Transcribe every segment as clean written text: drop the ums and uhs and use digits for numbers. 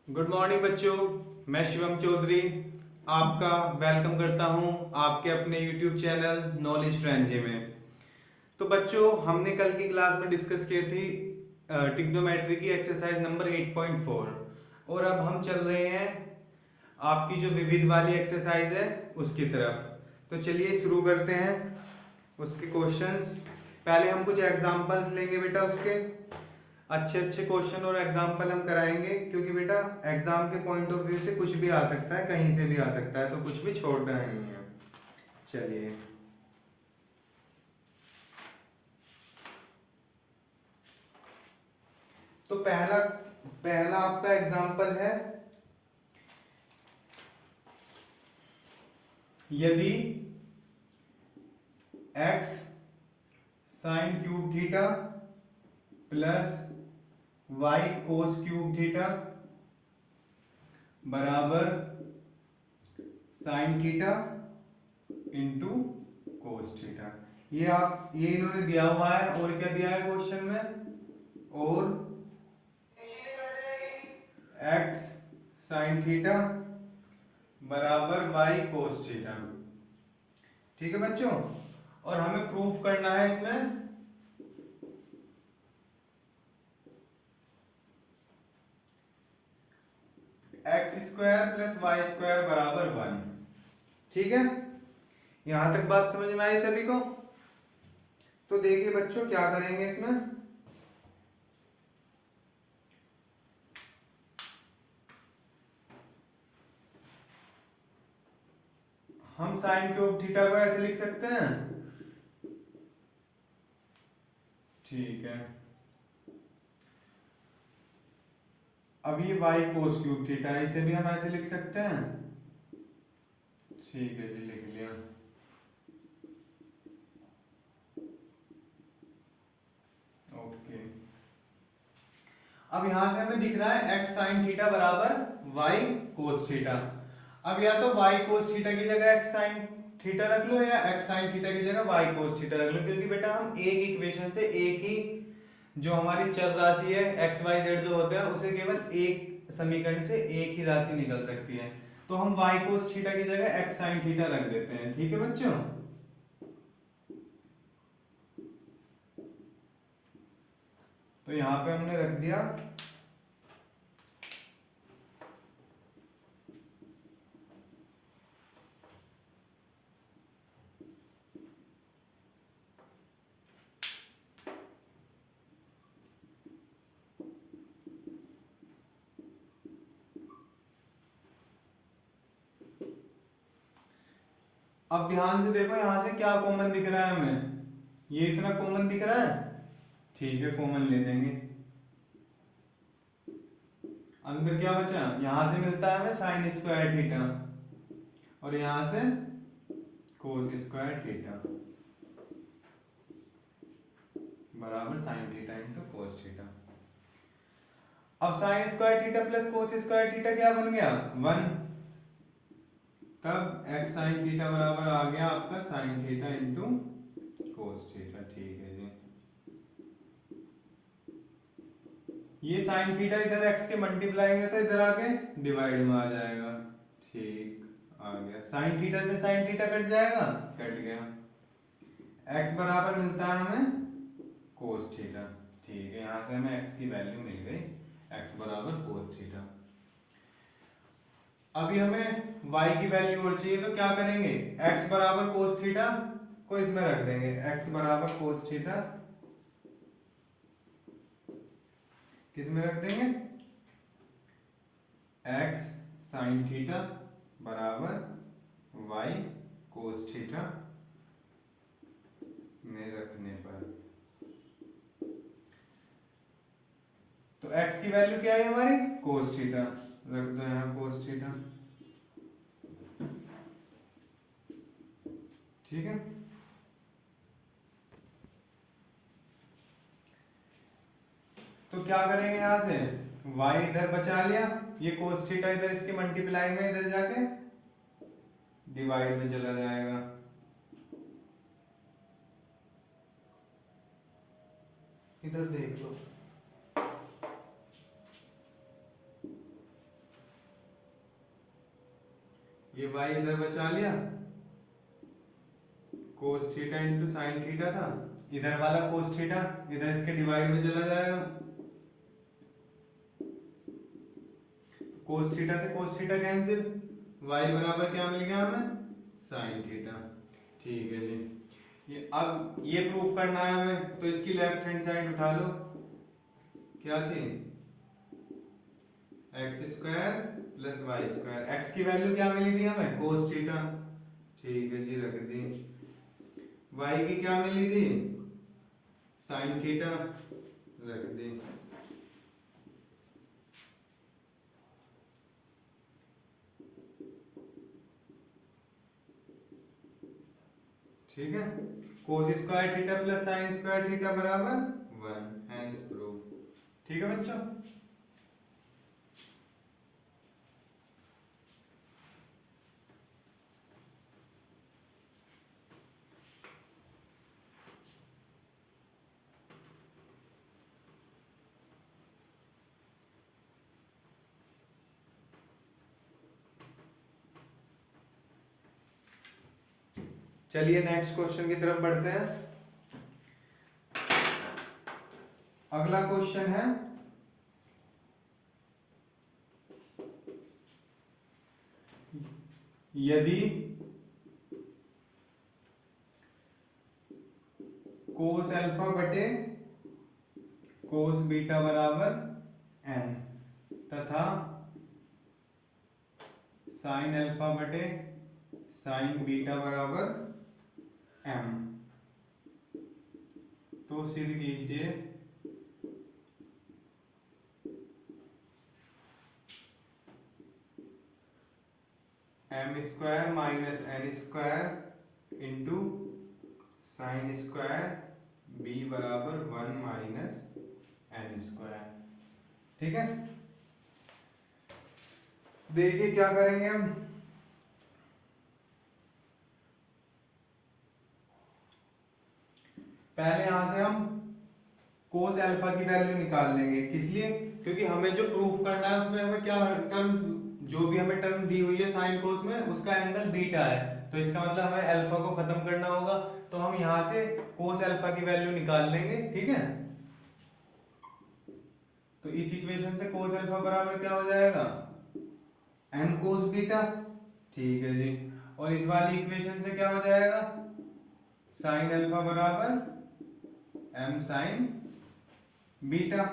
Good morning बच्चों। मैं शिवम चौधरी आपका वेलकम करता हूं आपके अपने यूट्यूब चैनल नॉलेज फ्रेंजी में। तो बच्चों, हमने कल की क्लास में डिस्कस की थी ट्रिग्नोमेट्री की एक्सरसाइज नंबर 8.4 और अब हम चल रहे हैं आपकी जो विविध वाली एक्सरसाइज है उसकी तरफ। तो चलिए शुरू करते हैं उसके क्वेश्चंस। पहले हम कुछ एग्जांपल्स लेंगे बेटा, उसके अच्छे अच्छे क्वेश्चन और एग्जाम्पल हम कराएंगे, क्योंकि बेटा एग्जाम के पॉइंट ऑफ व्यू से कुछ भी आ सकता है, कहीं से भी आ सकता है, तो कुछ भी छोड़ना नहीं है। चलिए, तो पहला पहला आपका एग्जाम्पल है, यदि x sine cube theta plus y cos cube theta बराबर sine theta into cos theta. ये इन्होंने दिया हुआ है, और क्या दिया है क्वेश्चन में, और x साइन थीटा बराबर y कोस थीटा। ठीक है बच्चों, और हमें प्रूफ करना है इसमें x square plus y square बराबर 1। ठीक है, यहां तक बात समझ में आई सभी को? तो देखिए बच्चों, क्या करेंगे इसमें, हम साइन क्यूब थीटा को ऐसे लिख सकते हैं। ठीक है, अब ये y कोस क्यूब थीटा है, इसे भी हम ऐसे लिख सकते हैं। ठीक है जी, लिख लिया। ओके, अब यहां से हमें दिख रहा है x साइन थीटा बराबर y कोस थीटा। अब या तो y कोस थीटा की जगह x साइन थीटा रख लो, या x साइन थीटा की जगह y कोस थीटा रख लो, क्योंकि बेटा हम एक इक्वेशन से एक ही जो हमारी चर राशि है एक्स वाई जेड जो होते हैं, उसे केवल एक समीकरण से एक ही राशि निकल सकती है। तो हम y कोस थीटा की जगह x साइन थीटा रख देते हैं। ठीक है बच्चों, तो यहाँ पे हमने रख दिया। अब ध्यान से देखो, यहां से क्या कॉमन दिख रहा है हमें, ये इतना कॉमन दिख रहा है। ठीक है, कॉमन ले देंगे। अंदर क्या बचा, यहां से मिलता है हमें साइन स्क्वायर थीटा, और यहां से कोस स्क्वायर थीटा बराबर sine theta into cos theta. अब sine square theta plus cos square theta क्या बन गया, 1। तब x साइन थीटा बराबर आ गया आपका sign theta into cos theta. ठीक है जी, ये साइन थीटा इधर x के मल्टीप्लाई में था, इधर आके डिवाइड में आ जाएगा। ठीक, आ गया। साइन थीटा से साइन थीटा कट जाएगा, कट गया। x बराबर मिलता है हमें कोस थीटा। ठीक है, यहां से हमें x की वैल्यू मिल गई, x बराबर कोस थीटा। अभी हमें y की वैल्यू और चाहिए, तो क्या करेंगे, x बराबर कोस थीटा को इसमें रख देंगे, x बराबर कोस थीटा किस में रख देंगे, x साइन थीटा बराबर y कोस थीटा में रखने पर, तो x की वैल्यू क्या है हमारी, कोस थीटा, रख दो यहाँ कोस थीटा। ठीक है, तो क्या करेंगे, यहां से y इधर बचा लिया, ये कोस थीटा इधर इसके मल्टीप्लाई में इधर जाके डिवाइड में चला जाएगा। इधर देख लो, ये y इधर बचा लिया, cos theta into sine theta था, इधर वाला cos थीटा इधर इसके डिवाइड में चला जाएगा, cos थीटा से cos थीटा कैंसिल, y बराबर क्या मिल गया हमें, साइन थीटा। ठीक है जी, ये अब ये प्रूफ करना है हमें, तो इसकी लेफ्ट हैंड साइड उठा लो, क्या थी, x square plus y square, x की वैल्यू क्या मिली थी हमें, कोस थीटा, ठीक है जी रख दी, वाई की क्या मिली थी, साइन थीटा, रख दी। ठीक है, कोस square theta plus sine square theta बराबर 1, हेंस प्रूफ। ठीक है बच्चों, चलिए नेक्स्ट क्वेश्चन की तरफ बढ़ते हैं। अगला क्वेश्चन है, यदि कोस अल्फा बटे कोस बीटा बराबर n तथा साइन अल्फा बटे साइन बीटा बराबर m, तो सिद्ध कीजिए m square minus n square into sine square b बराबर 1 माइनस n स्क्वायर। ठीक है, देखिए क्या करेंगे हम, पहले यहां से हम कोस अल्फा की वैल्यू निकाल लेंगे, किस लिए, क्योंकि हमें जो प्रूफ करना है उसमें हमें क्या टर्म, जो भी हमें टर्म दी हुई है साइन कोस में उसका एंगल बीटा है, तो इसका मतलब हमें अल्फा को खत्म करना होगा, तो हम यहां से कोस अल्फा की वैल्यू निकाल लेंगे। ठीक है, तो इस इक्वेशन से कोस अल्फा बराबर क्या हो जाएगा, m कोस बीटा। ठीक है जी, और इस वाली इक्वेशन से क्या हो जाएगा, साइन अल्फा बराबर m साइन बीटा।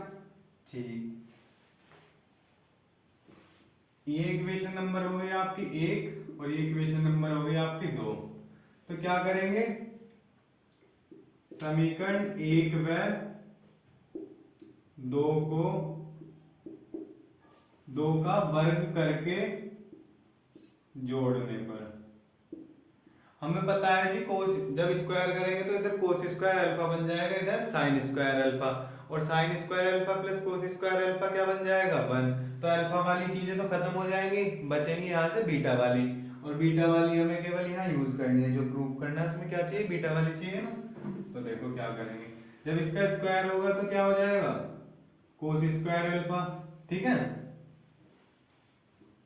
ठीक, ये इक्वेशन नंबर हो गई आपकी 1 और ये इक्वेशन नंबर हो गई आपकी 2। तो क्या करेंगे, समीकरण 1 व 2 को 2 का वर्ग करके जोड़ने पर हमें पता है जी, कोस जब स्क्वायर करेंगे तो इधर कोस स्क्वायर अल्फा बन जाएगा, इधर साइन स्क्वायर अल्फा, और sine square alpha plus cos square alpha क्या बन जाएगा 1, तो अल्फा वाली चीजें तो खत्म हो जाएंगी, बचेंगी यहाँ से बीटा वाली, और बीटा वाली हमें केवल यहाँ यूज करनी है, जो प्रूव करना है उसमें क्या चाहिए, बीटा वाली चाहिए ना। तो देखो क्या करेंगे, जब इसका स्क्वायर होगा तो क्या हो जाएगा, कोस स्क्वायर अल्फा, ठीक है,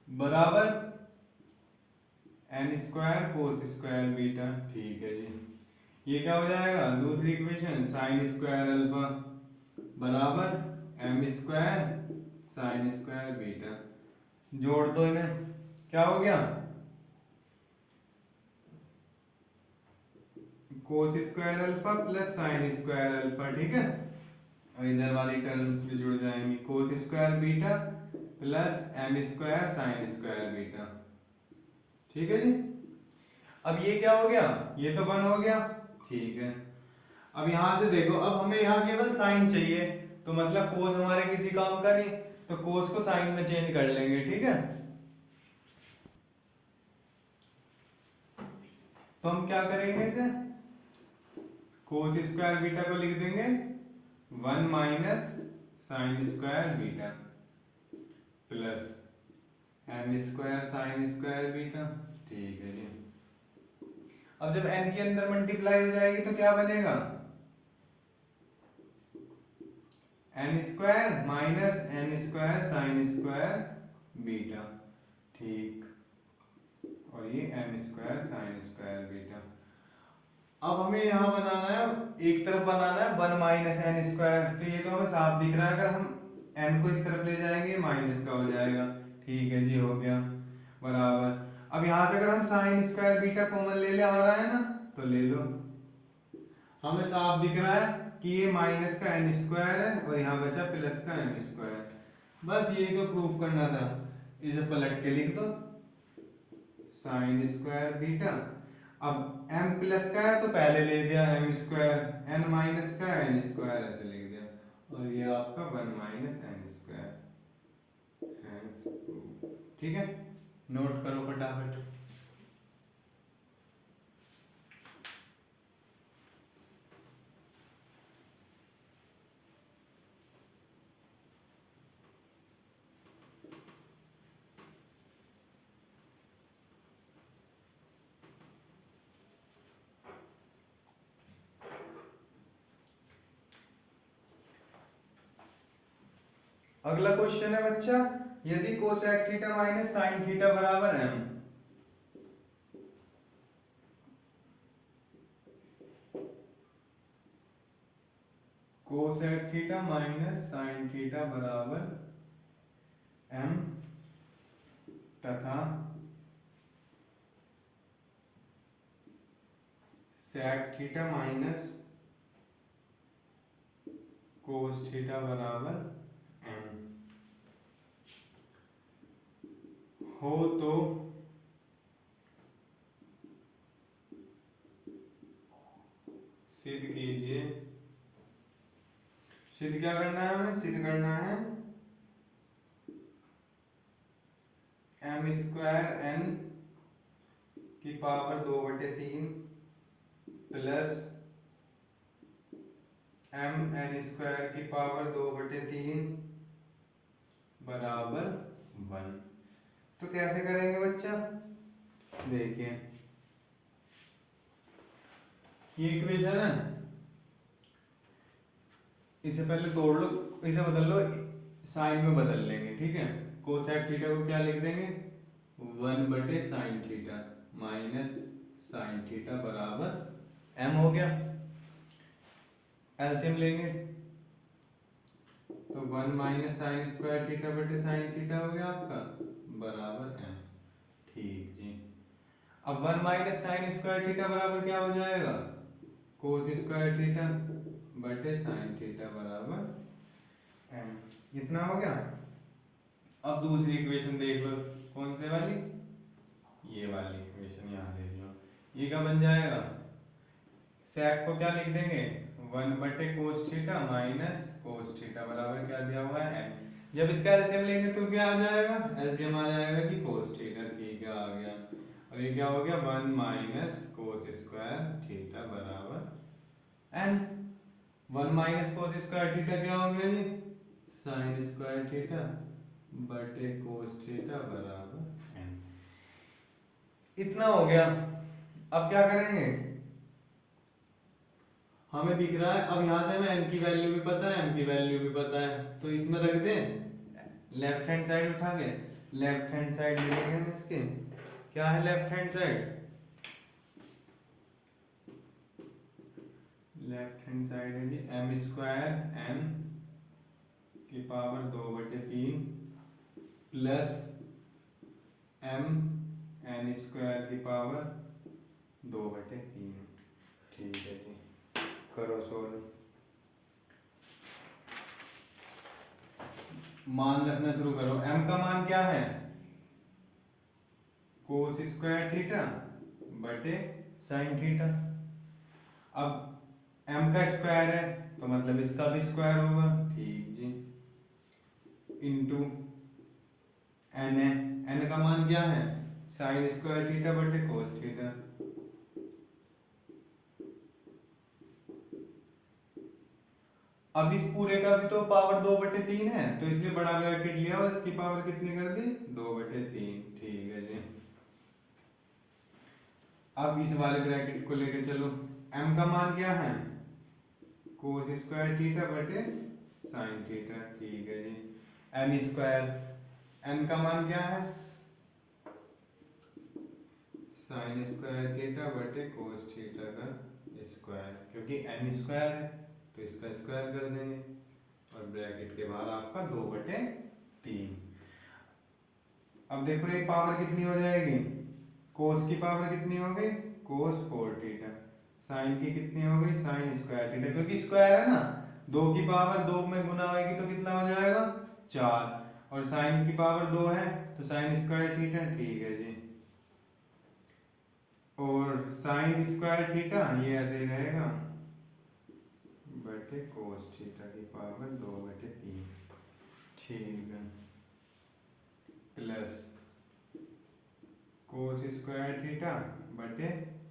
बराबर n square cos square beta. ठीक है जी, ये क्या हो जाएगा, दूसरी इक्वेशन साइन स्क्वायर अल्फा बराबर m square sine square beta, जोड़ दो इन्हें, क्या हो गया, cos square alpha plus sine square alpha. ठीक है, और इधर वाली टर्म्स भी जुड़ जाएंगी, cos square beta plus m square sine square beta. ठीक है जी, अब ये क्या हो गया, ये तो 1 हो गया। ठीक है, अब यहां से देखो, अब हमें यहाँ केवल साइन चाहिए, तो मतलब कोस हमारे किसी काम का नहीं, तो कोस को साइन में चेंज कर लेंगे। ठीक है, तो हम क्या करेंगे इसे, कोस स्क्वायर बीटा को लिख देंगे 1 minus sign square beta plus m square sine square beta. ठीक है जी, अब जब n के अंदर मल्टीप्लाई हो जाएगी तो क्या बनेगा, n square minus n square sine square beta. ठीक, और ये m square sine square beta. अब हमें यहाँ बनाना है, एक तरफ बनाना है वन माइनस एन स्क्वायर, तो ये तो हमें साफ दिख रहा है, अगर हम एन को इस तरफ ले जाएंगे माइनस का हो जाएगा। ठीक है जी, हो गया बराबर। अब यहाँ से अगर हम साइन स्क्वायर बीटा कॉमन ले ले आ रहा है ना, तो ले लो, हमें साफ दिख रहा है कि ये माइनस का एन स्क्वायर है और यहाँ बचा प्लस का एन स्क्वायर। बस यही तो प्रूफ करना था, इसे पलट के लिख दो साइन स्क्वायर बीटा। अब m प्लस का है तो पहले ले दिया m स्क्वायर, n माइनस का n स्क्वायर ऐसे लिख दिया, और ये आपका वन माइनस n स्क्वायर। ठीक है, नोट करो फटाफट। अगला क्वेश्चन है बच्चा, यदि cosec theta minus sine theta बराबर m, cosec theta minus sine theta बराबर m तथा sec theta minus cos theta बराबर m हो तो सिद्ध कीजिए। सिद्ध क्या करना है हमें? सिद्ध करना है एम स्क्वायर एन की power 2/3 plus m n square की पावर 2/3 बराबर 1। तो कैसे करेंगे बच्चा? देखिए ये इक्वेशन है, इसे पहले तोड़ लो, इसे बदल लो, साइन में बदल लेंगे। ठीक है, कोसेक थीटा को क्या लिख देंगे? 1/साइन थीटा माइनस साइन थीटा बराबर m हो गया। एलसीएम लेंगे तो 1 माइनस साइन स्क्वायर थीटा बटे साइन थीटा हो गया आपका बराबर m। ठीक जी, अब 1 माइनस साइन स्क्वायर थीटा बराबर क्या हो जाएगा? कोस स्क्वायर थीटा बटे साइन थीटा बराबर m। इतना हो गया। अब दूसरी इक्वेशन देख लो, कौन से वाली? ये वाली इक्वेशन यहाँ देख लो, ये क्या बन जाएगा? सेक को क्या लिख देंगे? 1/कोस थीटा माइनस कोस थीटा बराबर क्या दिया हुआ है? m। जब इसका एलसीएम लेंगे तो क्या आ जाएगा? एलसीएम आ जाएगा जी कोस थीटा। ठीक है, आ गया। और ये क्या हो गया? 1 माइनस कोस स्क्वायर थीटा बराबर n। 1 minus cos square theta क्या हो गया जी? साइन स्क्वायर थीटा बटे कोस थीटा बराबर n। इतना हो गया। अब क्या करेंगे? हमें दिख रहा है, अब यहाँ से हमें n की वैल्यू भी पता है, m की वैल्यू भी पता है, तो इसमें रख दें लेफ्ट हैंड साइड उठा के। लेफ्ट हैंड साइड ले लेंगे हम इसके। क्या है left hand side? Left hand side है जी m स्क्वायर n की power 2/3 plus m n square की पावर 2/3। ठीक है जी, करो सोल्व। मान रखना शुरू करो। m का मान क्या है? कोस स्क्वायर थीटा बटे साइन थीटा। अब m का स्क्वायर है तो मतलब इसका भी स्क्वायर होगा। ठीक जी, इनटू n है, n का मान क्या है? साइन स्क्वायर थीटा बटे कोस थीटा। अब इस पूरे का भी तो पावर 2/3 है, तो इसलिए बड़ा ब्रैकेट लिया और इसकी पावर कितनी कर दी? 2/3। ठीक है जी, अब इस वाले ब्रैकेट को लेकर चलो। m का मान क्या है? कोस स्क्वायर थीटा बटे साइन थीटा। ठीक है जी, n स्क्वायर, n का मान क्या है? साइन स्क्वायर थीटा बटे कोस थीटा का स्क्वायर, क्योंकि n स्क्वायर है तो इसका स्क्वायर कर देंगे और ब्रैकेट के बाहर आपका 2/3। अब देखो ये पावर कितनी हो जाएगी, कोस की पावर कितनी हो गई, कोस 4 थीटा, साइन की कितनी हो गई, साइन स्क्वायर थीटा, क्योंकि स्क्वायर है ना, 2 की पावर 2 में गुना होगी तो कितना हो जाएगा 4, और साइन की पावर 2 है तो साइन स्क्वायर थीटा, ठीक है जी। और साइन स्क्वायर थीटा ये ऐसे ही रहेगा बटे कोस थीटा की पावर 2/3, ठीक है, प्लस कोस स्क्वायर थीटा बटे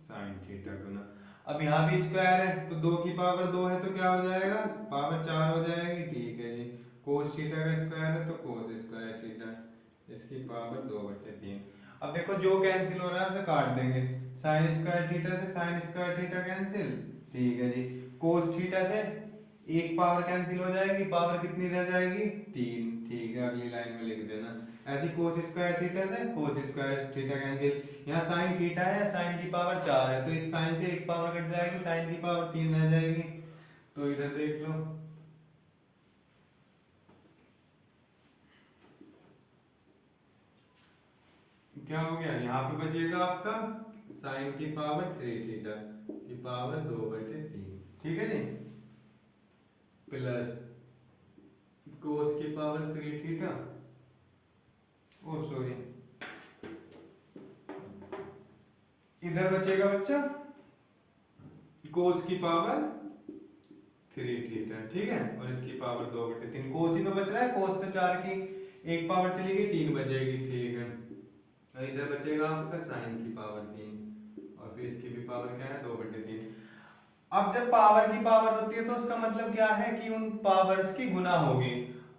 साइन थीटा गुना, अब यहाँ भी स्क्वायर है तो 2 की पावर 2 है तो क्या हो जाएगा, पावर 4 हो जाएगी, ठीक है जी। कोस थीटा का स्क्वायर है तो कोस स्क्वायर थीटा, इसकी पावर 2/3। अब देखो जो कैंसिल हो रहा है उसे काट देंगे, साइन स्क्वायर थीटा से साइन स्क्वायर थीटा कैंसिल, ठीक है जी। कोस थीटा से एक पावर कैंसिल हो जाएगी, पावर कितनी रह जाएगी 3, ठीक है, अगली लाइन में लिख देना। ऐसी कोस स्क्वायर थीटा से कोस स्क्वायर थीटा कैंसिल, यहाँ साइन थीटा है, साइन की पावर 4 है तो इस साइन से एक पावर कट जाएगी, साइन की पावर 3 रह जाएगी, तो इधर देख लो, क्या हो गया, यहाँ पे बचेगा आपका साइन की पावर 3 थीटा की पावर 2/3, ठीक है जी, प्लस कोस की पावर 3 थीटा, ओ सॉरी, इधर बचेगा बच्चा कोस की पावर 3 थीटा, ठीक है, और इसकी पावर 2/3, कोस ही तो बच रहा है, कोस से 4 की एक पावर चली गई, 3 बचेगी, ठीक है, और इधर बचेगा आपका साइन की पावर 3, और फिर इसकी भी पावर क्या है 2/3। अब जब पावर की पावर होती है तो उसका मतलब क्या है कि उन पावर्स की गुना होगी।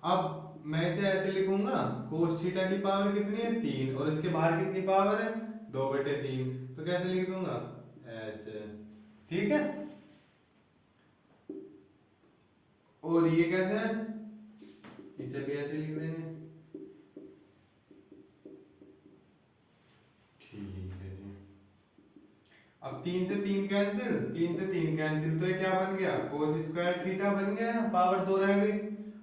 अब मैं इसे ऐसे लिखूंगा, कोस थीटा की पावर कितनी है 3 और इसके बाहर कितनी पावर है 2/3, तो कैसे लिख दूंगा ऐसे, ठीक है, और ये कैसे है, इसे भी ऐसे लिख देंगे, ठीक है जी। अब 3 से 3 कैंसिल, 3 से 3 कैंसिल, तो ये क्या बन गया कोस स्क्वायर थीटा बन गया, पावर 2 रह गई,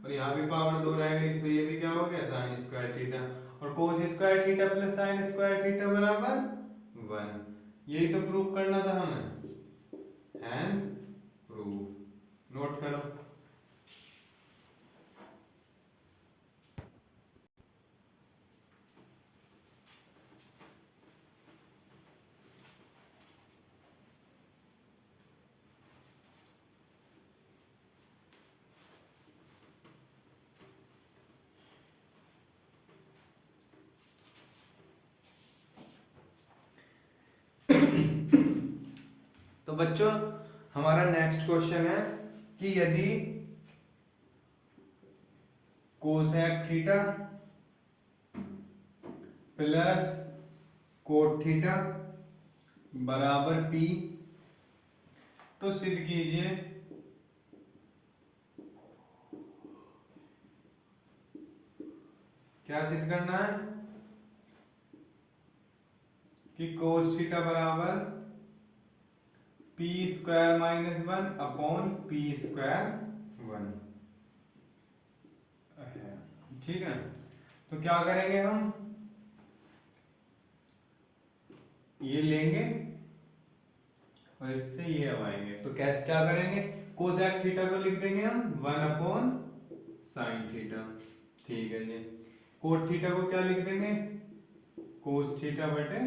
और यहाँ भी पावर 2 रह गई, तो ये भी क्या हो गया साइन स्क्वायर थीटा, और कोस square theta plus sine square theta बराबर 1, यही तो प्रूफ करना था हमें, हैंस प्रूफ, नोट करो। तो बच्चों हमारा नेक्स्ट क्वेश्चन है कि यदि cosec theta plus cot theta बराबर पी, तो सिद्ध कीजिए क्या सिद्ध करना है कि कोस थीटा बराबर P square minus 1 upon P square 1, ठीक है। तो क्या करेंगे हम, ये लेंगे और इससे ये हटाएंगे, तो कैसे क्या करेंगे, कोसेक थीटा को लिख देंगे हम 1 अपॉन साइन थीटा, ठीक है जी। कोट थीटा को क्या लिख देंगे, कोस थीटा बटे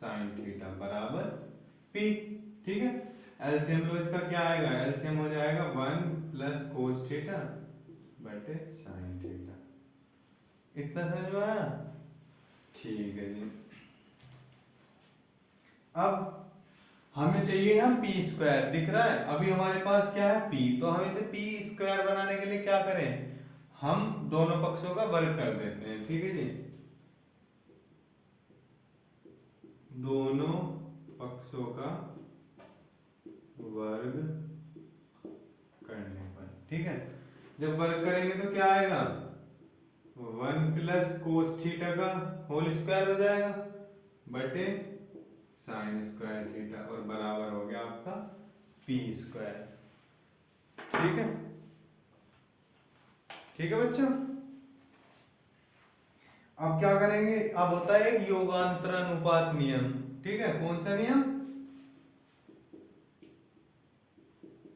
साइन थीटा बराबर पी, ठीक है। एलसीएम लो, इसका क्या आएगा, एलसीएम हो जाएगा 1 प्लस कोस थीटा बटे साइन थीटा, इतना समझ में आया, ठीक है जी। अब हमें चाहिए हम पी स्क्वायर, दिख रहा है अभी हमारे पास क्या है पी, तो हम इसे पी स्क्वायर बनाने के लिए क्या करें, हम दोनों पक्षों का वर्ग कर देते हैं, ठीक है जी, दोनों पक्षों का वर्ग करने पर, ठीक है। जब वर्ग करेंगे तो क्या आएगा 1 प्लस कोस थीटा का होल स्क्वायर हो जाएगा बटे साइन स्क्वायर थीटा और बराबर हो गया आपका पी स्क्वायर। ठीक है, ठीक है बच्चों। अब क्या करेंगे, अब होता है एक योगांतरानुपात नियम। ठीक है, कौन सा नियम?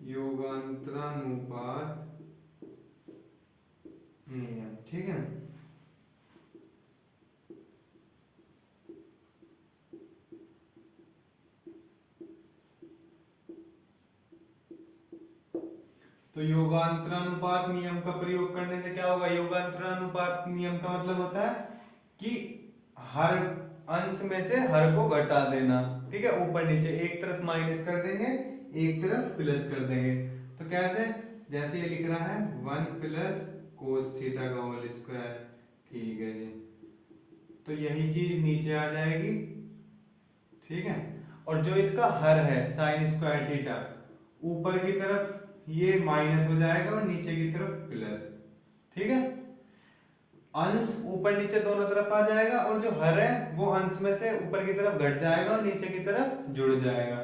योगांतरानुपात नियम। ठीक है, तो योगांतरानुपात नियम का प्रयोग करने से क्या होगा? योगांतरानुपात नियम का मतलब होता है कि हर अंश में से हर को घटा देना। ठीक है, ऊपर नीचे एक तरफ माइनस कर देंगे, एक तरफ प्लस कर देंगे। तो कैसे? जैसे ये लिख रहा है 1 प्लस कोस थीटा का होल स्क्वायर। ठीक है जी, तो यही चीज नीचे आ जाएगी। ठीक है, और जो इसका हर है साइन स्क्वायर थीटा, ऊपर की तरफ ये माइनस हो जाएगा और नीचे की तरफ प्लस। ठीक है, अंश ऊपर नीचे दोनों तरफ आ जाएगा और जो हर है वो अंश में से ऊपर की तरफ घट जाएगा और नीचे की तरफ जुड़ जाएगा।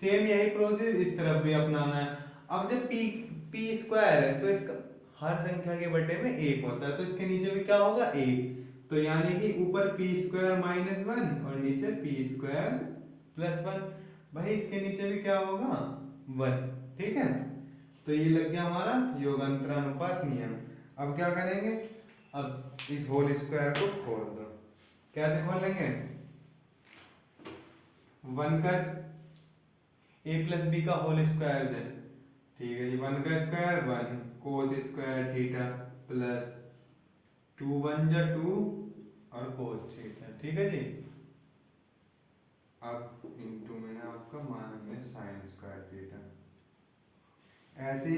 सेम यही प्रोसेस इस तरफ भी अपनाना है। अब जब पी पी स्क्वायर है तो इसका हर संख्या के बटे में एक होता है, तो इसके नीचे भी क्या होगा? एक। तो यानी कि ऊपर पी स्क्वायर माइनस वन और नीचे पी स्क्वायर प्लस वन। भाई इसके नीचे भी क्या होगा? वन। ठीक है, तो ये लग गया हमारा योगांतरानुपात नियम। अब क्या करेंगे, अब इस होल स्क्वायर को खोल दो। कैसे खोलेंगे? वन का ए प्लस बी का होल स्क्वायर है। ठीक है जी, वन का square one cos square theta plus to one जा टू और कोस थीटा। ठीक है जी, अब इनटू में है आपका मान में साइन स्क्वायर थीटा। ऐसे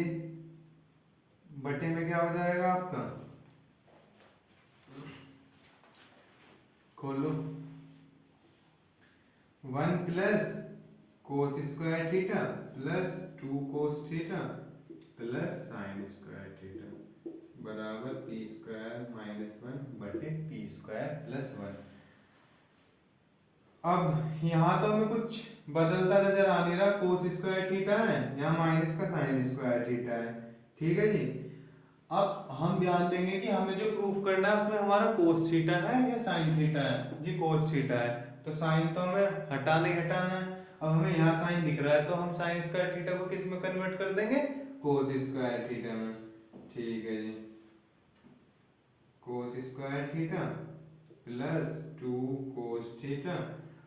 बटे में क्या हो जाएगा आपका? खोलो, one plus cos square theta plus two cos theta plus sine square theta बराबर पी स्क्वायर माइनस वन बटे पी स्क्वायर प्लस वन। अब यहाँ तो हमें कुछ बदलता नजर आ नहीं रहा, कोस स्क्वायर थीटा है, यहाँ माइनस का साइन स्क्वायर थीटा है। ठीक है जी, अब हम ध्यान देंगे कि हमें जो प्रूफ करना है उसमें हमारा कोस थीटा है या साइन थीटा है। जी कोस थीटा है, तो साइन तो हमें हटाना ही हटाना है। अब हमें यहाँ साइन दिख रहा है तो हम साइन स्क्वायर थीटा को किस में कन्वर्ट कर देंगे? कोस स्क्वायर थीटा में। ठीक है जी, cos square theta plus two cos theta.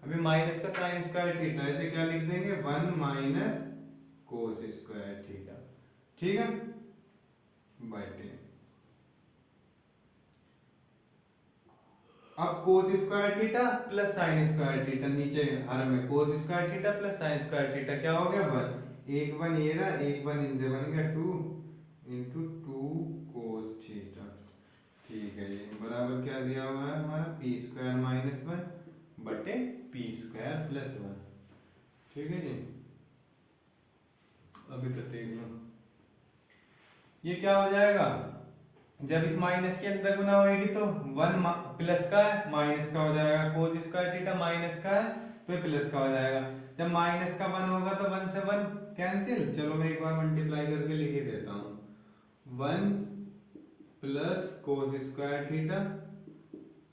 अभी माइनस का साइन स्क्वायर थीटा, ऐसे क्या लिख देंगे? One minus cos square theta. ठीक है, बटे अब cos square theta plus sine square theta, नीचे हर में cos square theta plus sine square theta क्या हो गया? वन। एक वन ये रहा, एक वन इनसे बन गया two into two cos theta. ठीक है, ये बराबर क्या दिया हुआ है हमारा? पी स्क्वायर माइनस वन बटे पी स्क्वायर प्लस वन। ठीक है जी, अभी तो देख लो ये क्या हो जाएगा। जब इस माइनस के अंदर गुना होगी तो वन प्लस का है माइनस का हो जाएगा, कोस स्क्वायर थीटा माइनस का है तो ये प्लस का हो जाएगा। जब माइनस का वन होगा तो वन से वन कैंसिल। चलो मैं एक बार मल्टीप्लाई करके लिख ही देता हूँ, one plus cos square theta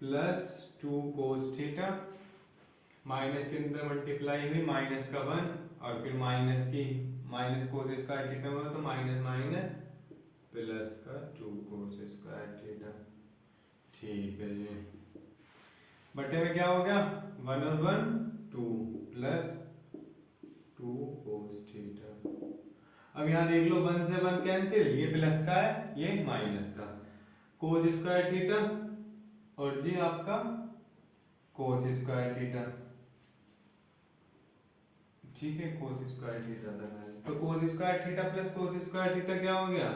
plus two cos theta, minus के अंदर मल्टीप्लाई हुई माइनस का वन और फिर माइनस की माइनस कोस स्क्वायर थीटा में तो माइनस माइनस प्लस का टू कोस स्क्वायर थीटा। ठीक है जी, बटे में क्या हो गया? वन और one two plus two cos theta. अब यहाँ देख लो वन से वन कैंसिल, ये प्लस का है ये माइनस का, कोस स्क्वायर थीटा और ये आपका कोस स्क्वायर थीटा। ठीक है, कोस स्क्वायर थीटा था, तो कोस square theta plus cos square theta क्या हो गया?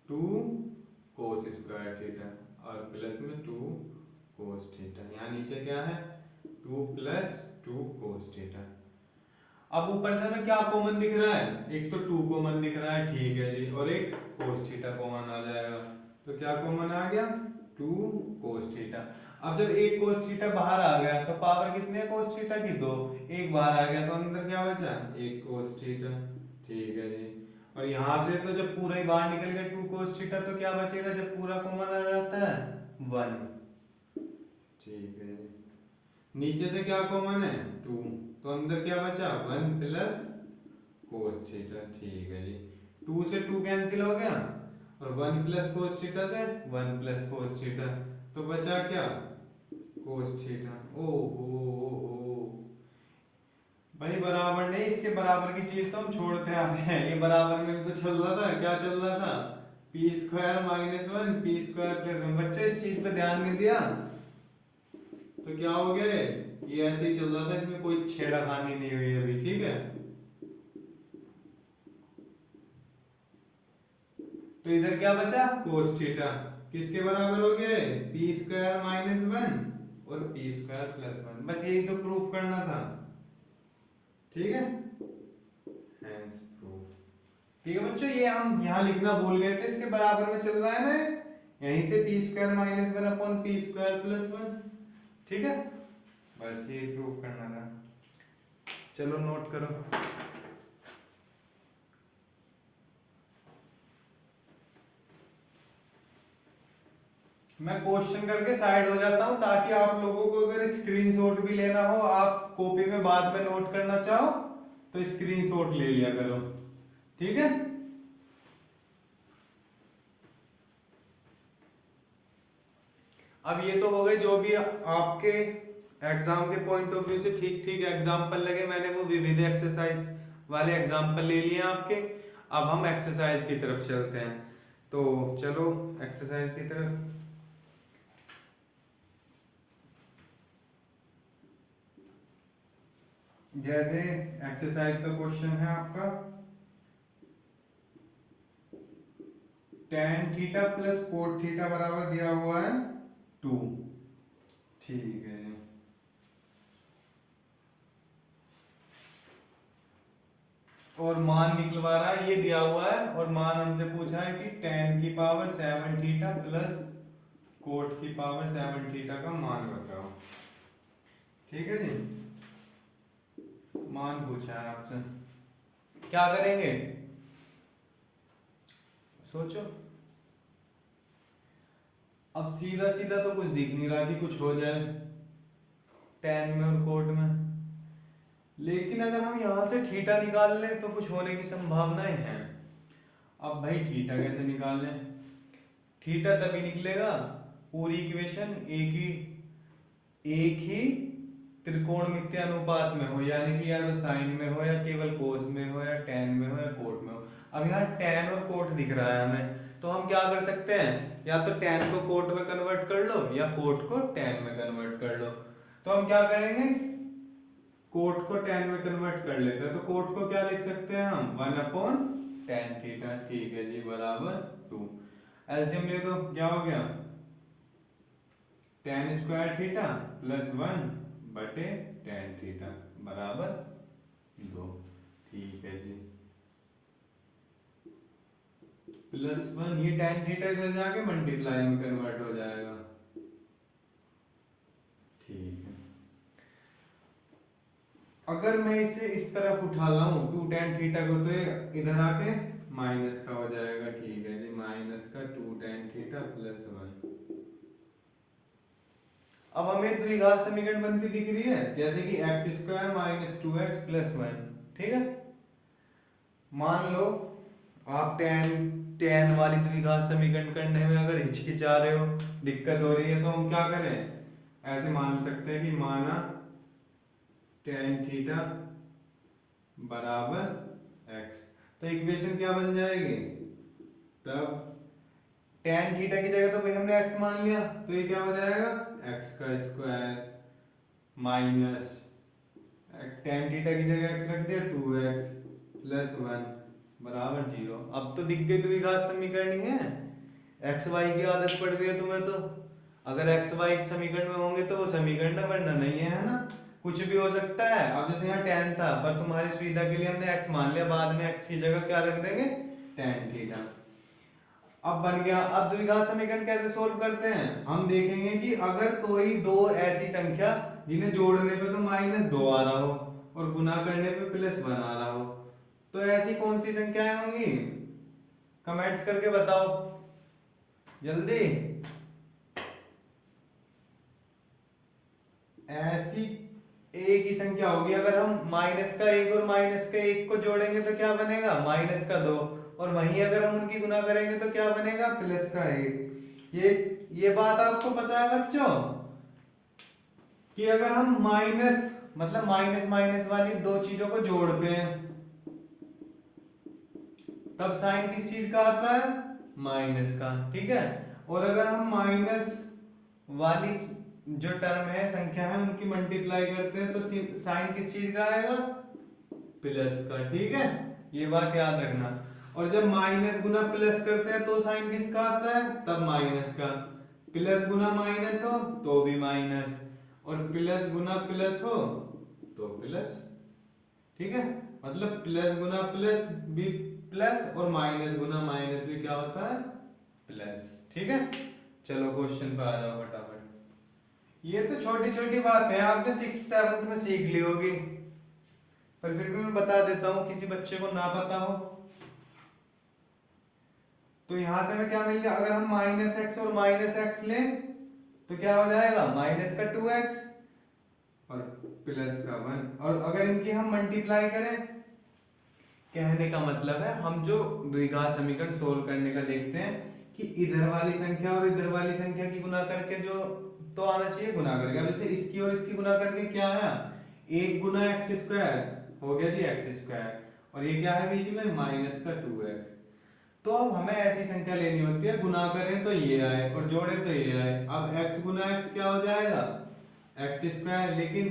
टू कोस स्क्वायर थीटा और प्लस में टू कोस थीटा। यहाँ नीचे क्या है? Two plus two cos theta. अब ऊपर से हमें क्या कॉमन दिख रहा है? एक तो टू कॉमन दिख रहा है, ठीक है जी, और एक कोस थीटा कॉमन आ जाएगा। तो क्या कॉमन आ गया? 2 कोस थीटा। अब जब एक कोस थीटा बाहर आ गया तो पावर कितनी है कोस थीटा की 2, एक बाहर आ गया तो अंदर क्या बचा एक कोस थीटा। ठीक है जी। और यहाँ से तो जब पूरा ही बाहर निकल गया 2 कोस थीटा तो क्या बचेगा जब पूरा कॉमन आ जाता है 1। ठीक है जी। नीचे से क्या कॉमन है 2, तो अंदर क्या बचा 1 प्लस कोस थीटा। ठीक है जी। 2 से 2 कैंसिल हो गया और 1 प्लस कोस थीटा से 1 प्लस कोस थीटा, तो बचा क्या कोस थीटा। ओ हो भाई बराबर नहीं, इसके बराबर की चीज तो हम छोड़ते आ रहे हैं। ये बराबर में भी तो चल रहा था, क्या चल रहा था P square minus 1 P square plus 1। बच्चे इस चीज पे ध्यान नहीं दिया तो क्या हो गया, ये ऐसे ही चल रहा था, इसमें कोई छेड़खानी नहीं हुई अभी। ठीक है, तो इधर क्या बचा कोस थीटा किसके बराबर हो गया पी स्क्वायर माइनस 1 और पी स्क्वायर प्लस 1। बस यही तो प्रूफ करना था। ठीक है, हेंस प्रूफ। ठीक है बच्चों, ये हम यहाँ लिखना भूल गए थे, इसके बराबर में चल रहा है ना, यहीं से P square minus 1 upon P square plus 1। ठीक है, बस ये प्रूफ करना था। चलो नोट करो। मैं क्वेश्चन करके साइड हो जाता हूं ताकि आप लोगों को अगर स्क्रीनशॉट भी लेना हो, आप कॉपी में बाद में नोट करना चाहो तो स्क्रीनशॉट ले लिया करो। ठीक है, अब ये तो हो गए जो भी आपके एग्जाम के पॉइंट ऑफ व्यू से ठीक ठीक एग्जाम्पल लगे, मैंने वो विविध एक्सरसाइज वाले एग्जाम्पल ले लिए आपके। अब हम एक्सरसाइज की तरफ चलते हैं, तो चलो एक्सरसाइज की तरफ। जैसे एक्सरसाइज का क्वेश्चन है आपका tan theta plus cot theta बराबर दिया हुआ है 2। ठीक है, और मान निकलवा रहा है, ये दिया हुआ है, और मान हमसे पूछा है कि tan की पावर 7 थीटा प्लस कोट की पावर 7 थीटा का मान बताओ। ठीक है जी, मान पूछा है आपसे, क्या करेंगे सोचो। अब सीधा सीधा तो कुछ दिख नहीं रहा कि कुछ हो जाए tan में और कोट में, लेकिन अगर हम यहां से थीटा निकाल लें तो कुछ होने की संभावनाएं हैं। अब भाई थीटा कैसे निकाल लें, थीटा तभी निकलेगा पूरी इक्वेशन एक ही त्रिकोणमितीय अनुपात में हो, यानी कि या तो साइन में हो या केवल कोस में हो या tan में हो या कोट में हो। अब यहाँ tan और कोट दिख रहा है हमें, तो हम क्या कर सकते हैं, या तो tan को कोट में कन्वर्ट कर लो या कोट को tan में कन्वर्ट कर लो। तो हम क्या करेंगे, कोट को tan में कन्वर्ट कर लेते हैं, तो कोट को क्या लिख सकते हैं हम 1 अपॉन tan थीटा। ठीक है जी, बराबर 2। एलसीएम ले दो, क्या हो गया tan स्क्वायर थीटा प्लस 1 बटे tan थीटा बराबर 2। ठीक है जी, प्लस 1, ये tan थीटा इधर जाके मल्टीप्लाई में कन्वर्ट हो जाएगा। ठीक है, अगर मैं इसे इस तरफ उठा लाऊं 2 tan थीटा को, तो ये इधर आके माइनस का हो जाएगा। ठीक है जी, माइनस का 2 tan थीटा प्लस 1। अब हमें द्विघात समीकरण बनती दिख रही है, जैसे कि x square minus 2x plus 1। ठीक है, मान लो आप tan वाली द्विघात समीकरण करने में अगर हिचकिचा रहे हो, दिक्कत हो रही है, तो हम क्या करें, ऐसे मान सकते हैं कि माना tan थीटा बराबर x, तो इक्वेशन क्या बन जाएगी, तब tan थीटा की जगह तो भाई हमने x मान लिया, तो ये क्या हो जाएगा x का स्क्वायर माइनस tan थीटा की जगह x रख दिया 2x प्लस 1 बराबर 0। अब तो दिख गई द्विघात समीकरण ही है, x y की आदत पड़ रही है तुम्हें, तो अगर x y समीकरण में होंगे तो वो समीकरण ना बनना नहीं है ना, कुछ भी हो सकता है। अब जैसे यहाँ tan था, पर तुम्हारी सुविधा के लिए हमने x मान लिया, बाद में x की जगह क्या रख देंगे tan थीटा। अब बन गया। अब द्विघात समीकरण कैसे सोल्व करते हैं, हम देखेंगे कि अगर कोई दो ऐसी संख्या जिन्हें जोड़ने पे तो -2 आ रहा हो और गुना करने पे +1 आ रहा हो, तो ऐसी कौन सी संख्याएं होंगी, कमेंट्स करके बताओ जल्दी। ऐसी एक ही संख्या होगी, अगर हम -1 और -1 को जोड़ेंगे तो क्या बनेगा, -2, और वहीं अगर हम उनकी गुना करेंगे तो क्या बनेगा, +1। ये बात आपको पता है बच्चों कि अगर हम माइनस मतलब माइनस माइनस वाली दो चीजों को जोड़ते हैं तब साइन किस चीज का आता है, माइनस का, ठीक है। और अगर हम माइनस वाली जो टर्म है, संख्या है, उनकी मल्टीप्लाई करते हैं तो साइन किस चीज का आएगा, प्लस का, ठीक है। ये बात याद रखना। और जब माइनस गुना प्लस करते हैं तो साइन किसका आता है, तब माइनस का। प्लस गुना माइनस हो तो भी माइनस, और प्लस गुना प्लस हो तो प्लस, ठीक है। मतलब प्लस गुना प्लस भी प्लस और माइनस गुना माइनस भी क्या होता है, प्लस, ठीक है। चलो क्वेश्चन पे आ जाओ फटाफट। ये तो छोटी छोटी बात है, आपने 6th 7th में सीख ली होगी, पर फिर भी मैं बता देता हूँ किसी बच्चे को ना पता हो। तो यहां से हमें क्या मिल गया, अगर हम -x और -x लें तो क्या हो जाएगा, -2x और प्लस का 1, और अगर इनकी हम मल्टीप्लाई करें, कहने का मतलब है हम जो द्विघात समीकरण सोल्व करने का देखते हैं कि इधर वाली संख्या और इधर वाली संख्या की गुना करके जो तो आना चाहिए गुना करके। अब जैसे इसकी और इसकी गुना करके क्या आया, 1 गुना x² हो गया जी x², और ये क्या है बीच में, -2x। तो अब हमें ऐसी संख्या लेनी होती है, गुना करें तो ये आए और जोड़े तो ये आए। अब x गुना x क्या हो जाएगा, x², लेकिन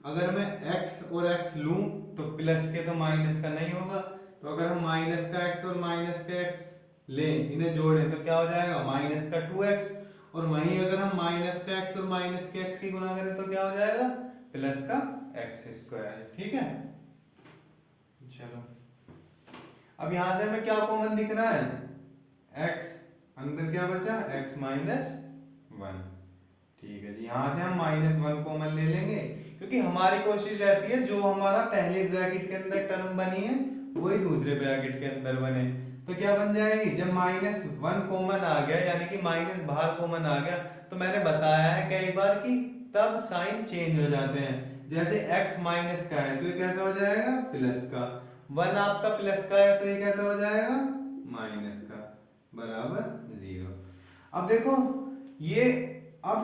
अगर मैं x और x लूं तो प्लस के तो माइनस का नहीं होगा, तो अगर हम माइनस का x और माइनस का x लें, इन्हें जोड़ें तो क्या हो जाएगा, -2x, और वहीं अगर हम माइनस का x और माइनस के x की गुना करें तो क्या हो जाएगा, प्लस का x², ठीक है। चलो अब यहां से हमें क्या कॉमन दिख रहा है, x, अंदर क्या बचा, x -1, ठीक है जी। यहां से हम -1 कॉमन ले लेंगे, क्योंकि हमारी कोशिश रहती है जो हमारा पहले ब्रैकेट के अंदर टर्म बनी है वही दूसरे ब्रैकेट के अंदर बने। तो क्या बन जाएगी, जब -1 कॉमन आ गया यानी कि माइनस बाहर कॉमन आ गया, तो मैंने बताया है कई बार कि तब साइन चेंज हो जाते हैं। जैसे x माइनस का है तो ये कैसा हो जाएगा, प्लस का, 1 आपका प्लस का है तो ये कैसा हो जाएगा, माइनस का, बराबर 0। अब देखो ये अब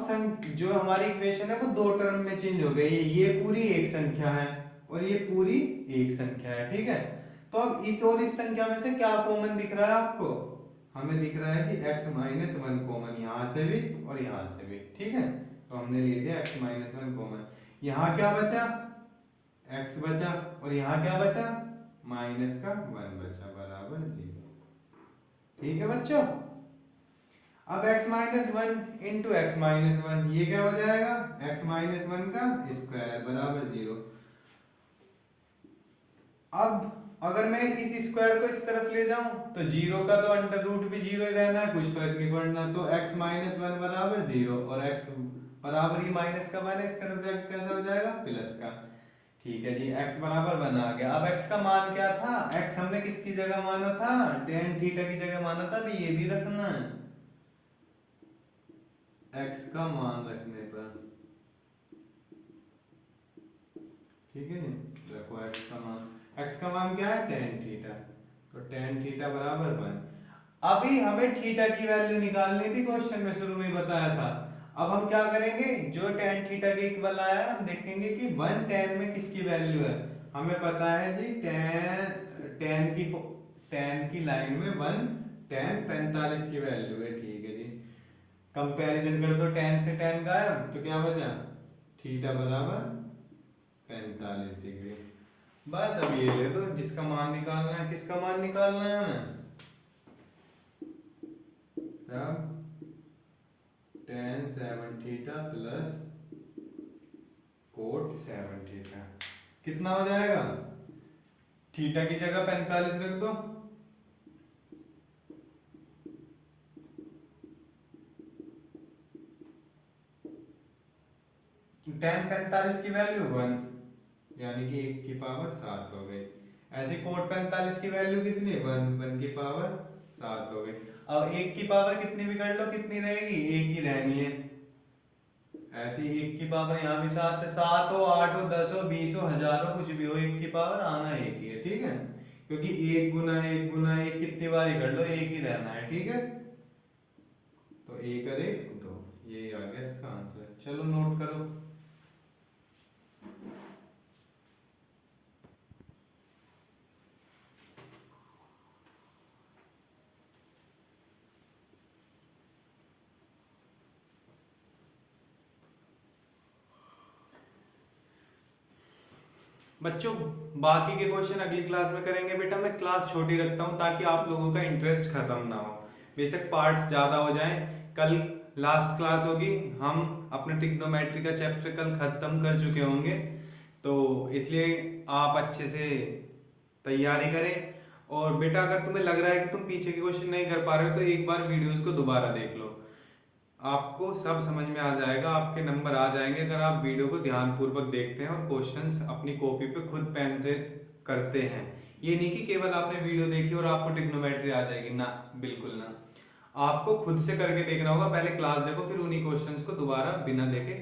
जो हमारी इक्वेशन है वो दो टर्म में चेंज हो गई है, ये पूरी एक संख्या है और ये पूरी एक संख्या है, ठीक है। तो अब इस और इस संख्या में से क्या कॉमन दिख रहा है आपको, हमें दिख रहा है कि x -1 कॉमन, यहां से भी और यहां से भी, ठीक है। तो हमने ले लिया x -1 कॉमन, यहां क्या बचा, x बचा, और यहां क्या बचा, -1 बचा, बराबर 0, ठीक है बच्चों। अब x -1 इंटू x -1, ये क्या हो जाएगा, x -1 का स्क्वायर बराबर 0। अब अगर मैं इस स्क्वायर को इस तरफ ले जाऊं तो 0 का तो अंडर रूट भी 0 ही रहना है, कुछ फर्क नहीं पड़ना। तो x -1 बराबर 0 और x बराबर ही माइनस का 1 है, इस तरफ जाकर कैसा हो जाएगा, प्लस का, ठीक है जी। x बराबर 1 आ गया। अब x का मान क्या था, x हमने किसकी जगह माना था, tan थीटा की जगह माना था, अभी ये भी रखना है x का मान रखने पर, ठीक है जी। देखो x का मान क्या है, tan थीटा, तो tan थीटा बराबर 1। अभी हमें थीटा की वैल्यू निकालनी थी, क्वेश्चन में शुरू में बताया था। अब हम क्या करेंगे, जो tan थीटा के इक्वल आया है हम देखेंगे कि 1 tan में किसकी वैल्यू है। हमें पता है जी tan की लाइन में 1 tan 45 की वैल्यू है, ठीक है जी। कंपैरिजन कर दो, tan से tan गायब तो क्या बचा, थीटा बराबर 45 डिग्री। बस अब ये ले दो, जिसका मान निकालना है, किसका मान निकालना है हमें, तब tan 7 theta plus cot 7 theta कितना हो जाएगा, थीटा की जगह 45 रख दो, tan 45 की वैल्यू 1, यानी कि 1 की पावर 7 हो गई। ऐसे cot 45 की वैल्यू कितनी, 1 की पावर 7 हो गई। अब 1 की पावर कितनी भी कर लो, कितनी रहेगी, 1 ही रहनी है। ऐसी 1 की पावर यहाँ भी 7 है, 7 हो, 8 हो, 10 हो, 20 हो, 1000 हो, कुछ भी हो, 1 की पावर आना 1 ही है, ठीक है। क्योंकि 1 गुना 1 गुना 1 कितनी बार ही कर लो, 1 ही रहना है, ठीक है। तो 1 और 1 2, यही आ गया इसका आंसर। चलो नोट करो। बच्चों बाकी के क्वेश्चन अगली क्लास में करेंगे बेटा। मैं क्लास छोटी रखता हूँ ताकि आप लोगों का इंटरेस्ट खत्म ना हो, बेशक पार्ट्स ज़्यादा हो जाएं। कल लास्ट क्लास होगी, हम अपने ट्रिग्नोमेट्री का चैप्टर कल खत्म कर चुके होंगे, तो इसलिए आप अच्छे से तैयारी करें। और बेटा अगर तुम्हें लग रहा है कि तुम पीछे के क्वेश्चन नहीं कर पा रहे हो तो एक बार वीडियोस को दोबारा देख लो, आपको सब समझ में आ जाएगा, आपके नंबर आ जाएंगे अगर आप वीडियो को ध्यानपूर्वक देखते हैं और क्वेश्चंस अपनी कॉपी पे खुद पेन से करते हैं। ये नहीं कि केवल आपने वीडियो देखी और आपको ट्रिग्नोमेट्री आ जाएगी, ना, बिल्कुल ना। आपको खुद से करके देखना होगा। पहले क्लास देखो, फिर उन्हीं क्वेश्चंस को दोबारा बिना देखे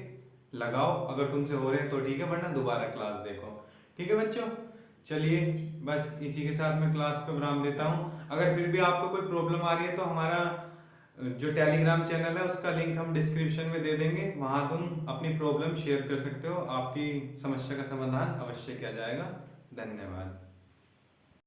लगाओ। अगर तुमसे हो रहे हैं तो ठीक है, वरना दोबारा क्लास देखो, ठीक है बच्चों। चलिए, बस इसी के साथ मैं क्लास को विराम देता हूँ। अगर फिर भी आपको कोई प्रॉब्लम आ रही है तो हमारा जो टेलीग्राम चैनल है उसका लिंक हम डिस्क्रिप्शन में दे देंगे, वहाँ तुम अपनी प्रॉब्लम शेयर कर सकते हो, आपकी समस्या का समाधान अवश्य किया जाएगा। धन्यवाद।